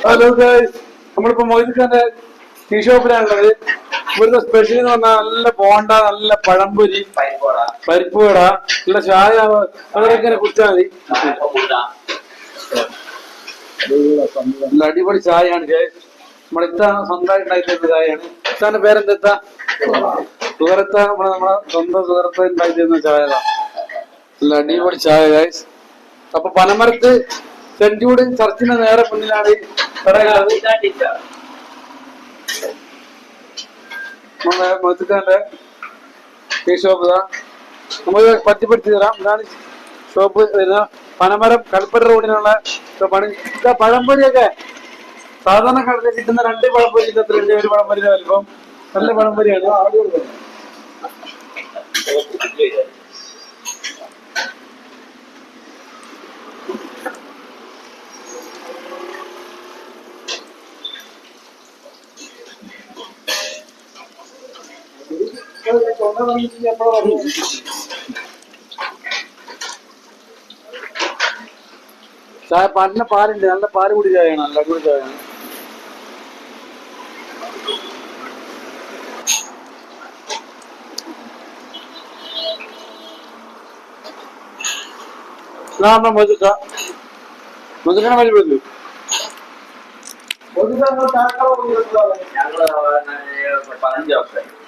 Hello guys, നമ്മളിപ്പോ മൊയ്തുഖാന്റെ tea ഷോപ്പിലാണുള്ളത്. ഇവിടുത്തെ special എന്ന് പറഞ്ഞാൽ നല്ല ബോണ്ട, നല്ല പഴംപൊരി, പരിപ്പ് വട, നല്ല ചായ, അതൊക്കെ കുടിച്ചാൽ മതി. നല്ല അടിപൊളി ചായയാണ് ഗൈസ്. നമ്മുടെ ഇത്താണ് സ്വന്തമായിട്ട് ഉണ്ടാക്കി തരുന്ന ചായയാണ്. ഇത്താന്റെ പേരെന്താ? സുഹൃത്ത. നമ്മളെ സ്വന്തം സുഹൃത്ത് ഉണ്ടാക്കി തരുന്ന ചായ. നല്ല അടിപൊളി ചായ ഗൈസ്. അപ്പൊ പനമരത്ത് സെന്റ് ജൂഡ് ചർച്ചിന്റെ നേരെ മുന്നിലാണ് നമ്മുടെ മൊയ്തുഖാന്റെ ടീ ഷോപ്പ്. നമുക്ക് പറ്റിപ്പെടുത്തി തരാം. ഇതാണ് ഷോപ്പ് വരുന്ന പനമരം കൽപ്പറ്റ റോഡിനുള്ള പണി. പഴംപൊരിയൊക്കെ സാധാരണ കടലിൽ കിട്ടുന്ന 2 പഴംപൊരി എത്രയുണ്ട്? ഒരു പഴംപൊരിയുടെ വലിപ്പം. നല്ല പഴംപൊരിയാണ്. ചായ നല്ല പാലുണ്ട്. നല്ല പാല് കൂടി ചായയാണ്. നല്ല അടിപൊളി ചായയാണ്. മൊയ്തുഖാനെ പരിചയപ്പെട്ടു.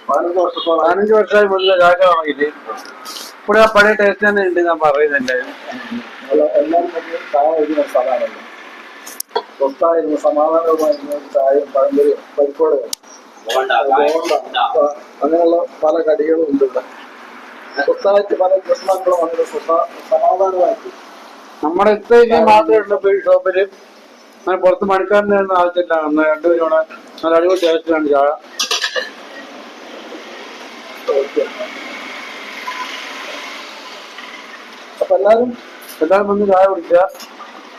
15 വർഷമായി മൊയ്തുഖാൻ ചായ വാങ്ങിയിട്ട്. ഇവിടെ ആ പഴയ ടേസ്റ്റ് തന്നെ ഉണ്ട്. ഞാൻ പറയുന്നുണ്ട്. സ്വസ്ഥായിരുന്നു, സമാധാനവുമായിരുന്നു ചായയും പഴംപൊരിയും പരിപ്പോടയും അങ്ങനെയുള്ള പല കടികളും ഉണ്ട് ഇവിടെ. സ്വസ്ഥായിട്ട് പല പ്രശ്നങ്ങളും അങ്ങനെ സമാധാനമായിട്ട് നമ്മുടെ ഇത്രയും മാത്രമേ ഉള്ളൂ ഈ ഷോപ്പില്. അങ്ങനെ പുറത്ത് മണിക്കാരൻ്റെ ഒന്നും ആവശ്യമില്ല. നമ്മൾ രണ്ടുപേരും നല്ല അടിപൊളി ടേസ്റ്റിലാണ് ചായ. അപ്പൊ എല്ലാവരും വന്ന് ചായ കുടിക്കുക,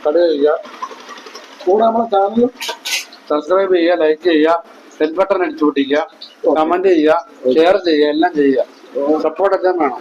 കട ചെയ്യുക. കൂടെ നമ്മളെ ചാനലും സബ്സ്ക്രൈബ് ചെയ്യുക, ലൈക്ക് ചെയ്യുക, ബെൽ ബട്ടൺ അടിച്ചു പൊട്ടിക്കുക, കമന്റ് ചെയ്യുക, ഷെയർ ചെയ്യുക, എല്ലാം ചെയ്യുക. സപ്പോർട്ടൊക്കെ വേണം.